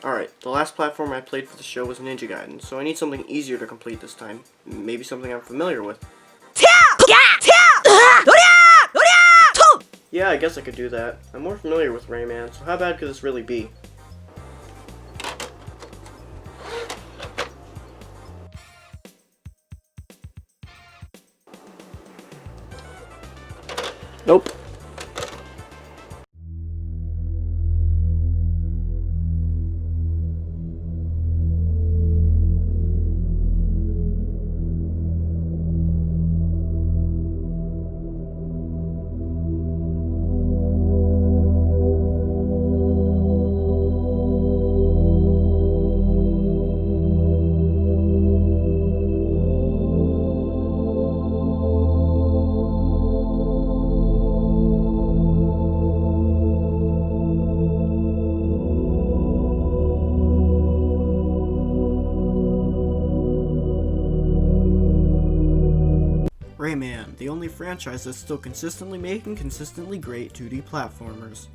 Alright, the last platform I played for the show was Ninja Gaiden, so I need something easier to complete this time. Maybe something I'm familiar with. Yeah, I guess I could do that. I'm more familiar with Rayman, so how bad could this really be? Nope. Rayman, the only franchise that's still consistently making consistently great 2D platformers.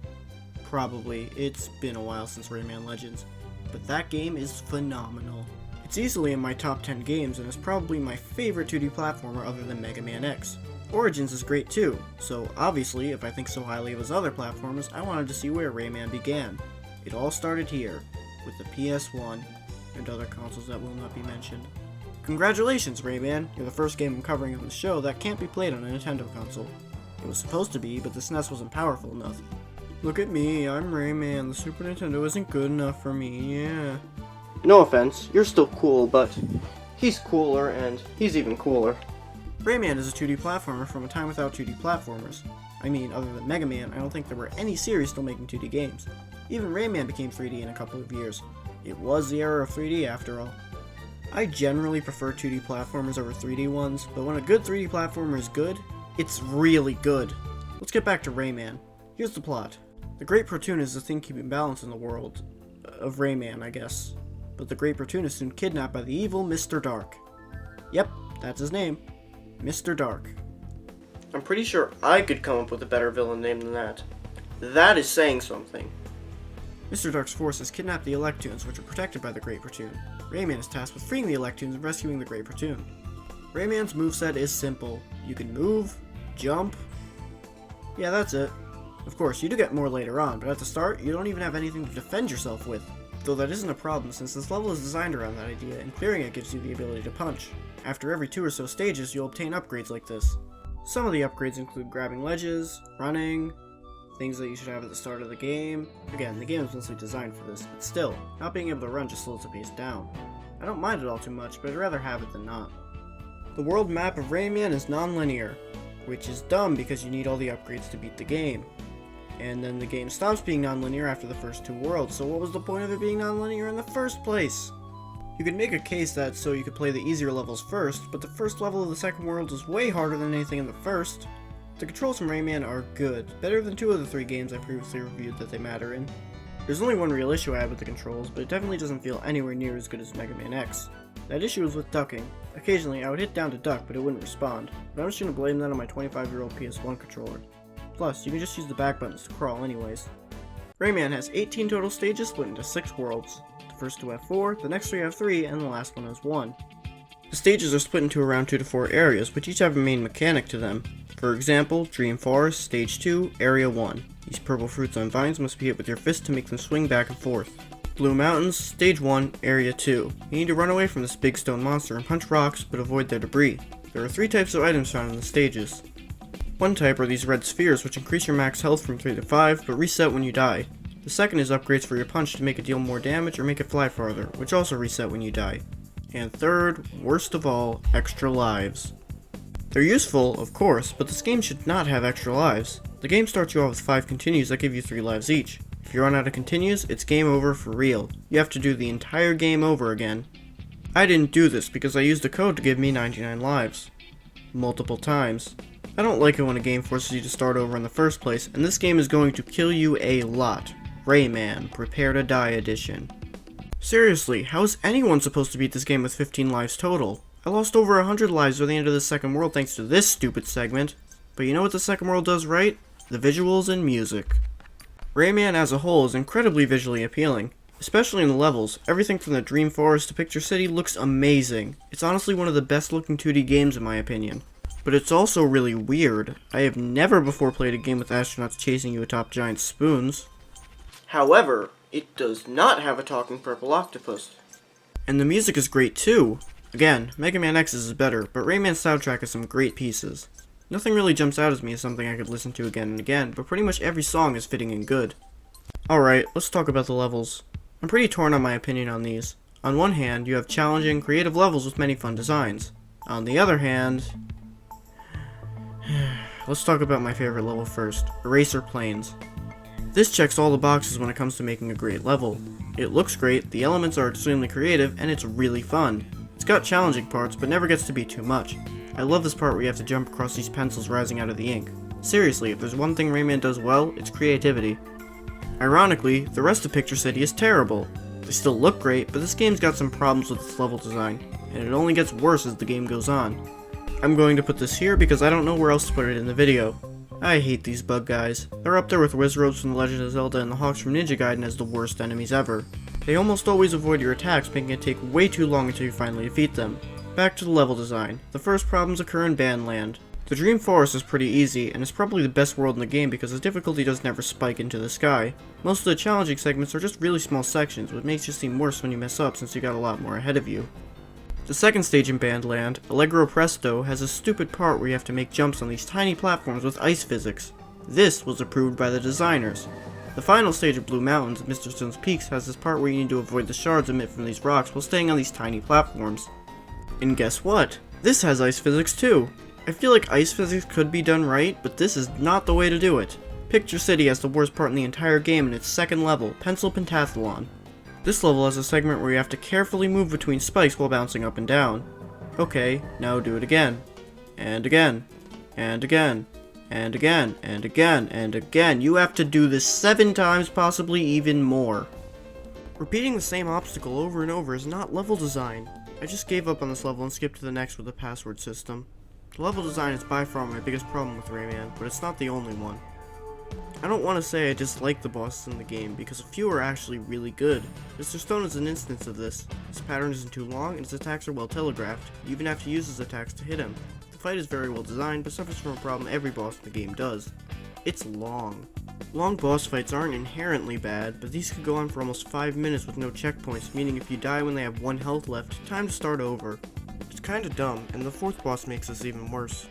Probably, it's been a while since Rayman Legends, but that game is phenomenal. It's easily in my top 10 games and is probably my favorite 2D platformer other than Mega Man X. Origins is great too, so obviously if I think so highly of his other platformers, I wanted to see where Rayman began. It all started here, with the PS1 and other consoles that will not be mentioned. Congratulations, Rayman! You're the first game I'm covering on the show that can't be played on a Nintendo console. It was supposed to be, but the SNES wasn't powerful enough. Look at me, I'm Rayman. The Super Nintendo isn't good enough for me, yeah. No offense, you're still cool, but he's cooler, and he's even cooler. Rayman is a 2D platformer from a time without 2D platformers. I mean, other than Mega Man, I don't think there were any series still making 2D games. Even Rayman became 3D in a couple of years. It was the era of 3D after all. I generally prefer 2D platformers over 3D ones, but when a good 3D platformer is good, it's really good. Let's get back to Rayman. Here's the plot. The Great Protoon is the thing keeping balance in the world of Rayman, I guess. But the Great Protoon is soon kidnapped by the evil Mr. Dark. Yep, that's his name. Mr. Dark. I'm pretty sure I could come up with a better villain name than that. That is saying something. Mr. Dark's forces kidnap the Electoons, which are protected by the Great Protoon. Rayman is tasked with freeing the Electoons and rescuing the Great Protoon. Rayman's moveset is simple. You can move, jump. Yeah, that's it. Of course, you do get more later on, but at the start, you don't even have anything to defend yourself with. Though that isn't a problem, since this level is designed around that idea, and clearing it gives you the ability to punch. After every 2 or so stages, you'll obtain upgrades like this. Some of the upgrades include grabbing ledges, running, things that you should have at the start of the game. Again, the game is mostly designed for this, but still, not being able to run just slows the pace down. I don't mind it all too much, but I'd rather have it than not. The world map of Rayman is non-linear, which is dumb because you need all the upgrades to beat the game. And then the game stops being non-linear after the first 2 worlds, so what was the point of it being non-linear in the first place? You could make a case that so you could play the easier levels first, but the first level of the second world is way harder than anything in the first. The controls from Rayman are good, better than 2 of the 3 games I previously reviewed that they matter in. There's only one real issue I have with the controls, but it definitely doesn't feel anywhere near as good as Mega Man X. That issue is with ducking. Occasionally I would hit down to duck, but it wouldn't respond, but I'm just gonna blame that on my 25-year-old PS1 controller. Plus, you can just use the back buttons to crawl anyways. Rayman has 18 total stages split into 6 worlds. The first 2 have 4, the next 3 have 3, and the last one has 1. The stages are split into around 2 to 4 areas, which each have a main mechanic to them. For example, Dream Forest, Stage 2, Area 1. These purple fruits on vines must be hit with your fist to make them swing back and forth. Blue Mountains, Stage 1, Area 2. You need to run away from this big stone monster and punch rocks, but avoid their debris. There are 3 types of items found in the stages. One type are these red spheres, which increase your max health from 3 to 5, but reset when you die. The second is upgrades for your punch to make it deal more damage or make it fly farther, which also reset when you die. And third, worst of all, extra lives. They're useful, of course, but this game should not have extra lives. The game starts you off with 5 continues that give you 3 lives each. If you run out of continues, it's game over for real. You have to do the entire game over again. I didn't do this because I used a code to give me 99 lives. Multiple times. I don't like it when a game forces you to start over in the first place, and this game is going to kill you a lot. Rayman, Prepare to Die Edition. Seriously, how is anyone supposed to beat this game with 15 lives total? I lost over 100 lives by the end of the second world thanks to this stupid segment. But you know what the second world does right? The visuals and music. Rayman as a whole is incredibly visually appealing. Especially in the levels, everything from the Dream Forest to Picture City looks amazing. It's honestly one of the best looking 2D games in my opinion. But it's also really weird. I have never before played a game with astronauts chasing you atop giant spoons. However, it does not have a talking purple octopus. And the music is great too. Again, Mega Man X's is better, but Rayman's soundtrack has some great pieces. Nothing really jumps out as me as something I could listen to again and again, but pretty much every song is fitting and good. Alright, let's talk about the levels. I'm pretty torn on my opinion on these. On one hand, you have challenging, creative levels with many fun designs. On the other hand... let's talk about my favorite level first, Eraser Plains. This checks all the boxes when it comes to making a great level. It looks great, the elements are extremely creative, and it's really fun. It's got challenging parts, but never gets to be too much. I love this part where you have to jump across these pencils rising out of the ink. Seriously, if there's one thing Rayman does well, it's creativity. Ironically, the rest of Picture City is terrible. They still look great, but this game's got some problems with its level design, and it only gets worse as the game goes on. I'm going to put this here because I don't know where else to put it in the video. I hate these bug guys. They're up there with Wizroads from The Legend of Zelda and the Hawks from Ninja Gaiden as the worst enemies ever. They almost always avoid your attacks, making it take way too long until you finally defeat them. Back to the level design. The first problems occur in Bandland. The Dream Forest is pretty easy, and is probably the best world in the game because the difficulty does never spike into the sky. Most of the challenging segments are just really small sections, which makes you seem worse when you mess up since you got a lot more ahead of you. The second stage in Bandland, Allegro Presto, has a stupid part where you have to make jumps on these tiny platforms with ice physics. This was approved by the designers. The final stage of Blue Mountains, Mr. Stone's Peaks, has this part where you need to avoid the shards emit from these rocks while staying on these tiny platforms. And guess what? This has ice physics too. I feel like ice physics could be done right, but this is not the way to do it. Picture City has the worst part in the entire game in its second level, Pencil Pentathlon. This level has a segment where you have to carefully move between spikes while bouncing up and down. Okay, now do it again. And again. And again. And again. And again. And again. You have to do this 7 times, possibly even more. Repeating the same obstacle over and over is not level design. I just gave up on this level and skipped to the next with a password system. The level design is by far my biggest problem with Rayman, but it's not the only one. I don't want to say I dislike the bosses in the game, because a few are actually really good. Mr. Stone is an instance of this. His pattern isn't too long, and his attacks are well telegraphed. You even have to use his attacks to hit him. The fight is very well designed, but suffers from a problem every boss in the game does. It's long. Long boss fights aren't inherently bad, but these could go on for almost 5 minutes with no checkpoints, meaning if you die when they have 1 health left, time to start over. It's kinda dumb, and the 4th boss makes this even worse.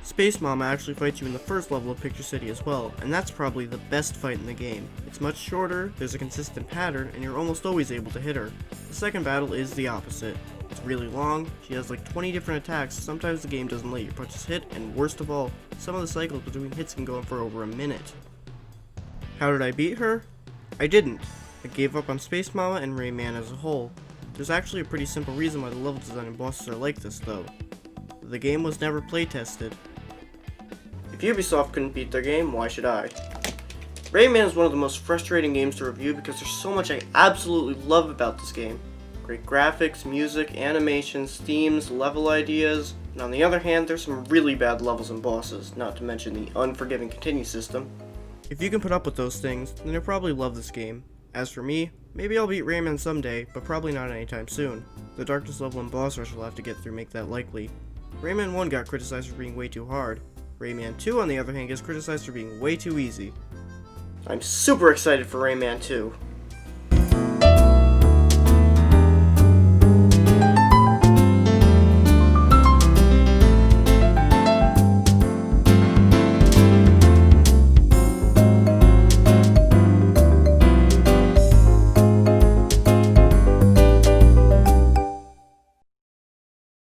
Space Mama actually fights you in the first level of Picture City as well, and that's probably the best fight in the game. It's much shorter, there's a consistent pattern, and you're almost always able to hit her. The second battle is the opposite. It's really long, she has like 20 different attacks, sometimes the game doesn't let your punches hit, and worst of all, some of the cycles between hits can go on for over a minute. How did I beat her? I didn't. I gave up on Space Mama and Rayman as a whole. There's actually a pretty simple reason why the level design and bosses are like this though. The game was never playtested. If Ubisoft couldn't beat their game, why should I? Rayman is one of the most frustrating games to review because there's so much I absolutely love about this game. Great graphics, music, animations, themes, level ideas, and on the other hand, there's some really bad levels and bosses, not to mention the unforgiving continue system. If you can put up with those things, then you'll probably love this game. As for me, maybe I'll beat Rayman someday, but probably not anytime soon. The darkness level and boss rush we'll have to get through make that likely. Rayman 1 got criticized for being way too hard. Rayman 2, on the other hand, gets criticized for being way too easy. I'm super excited for Rayman 2.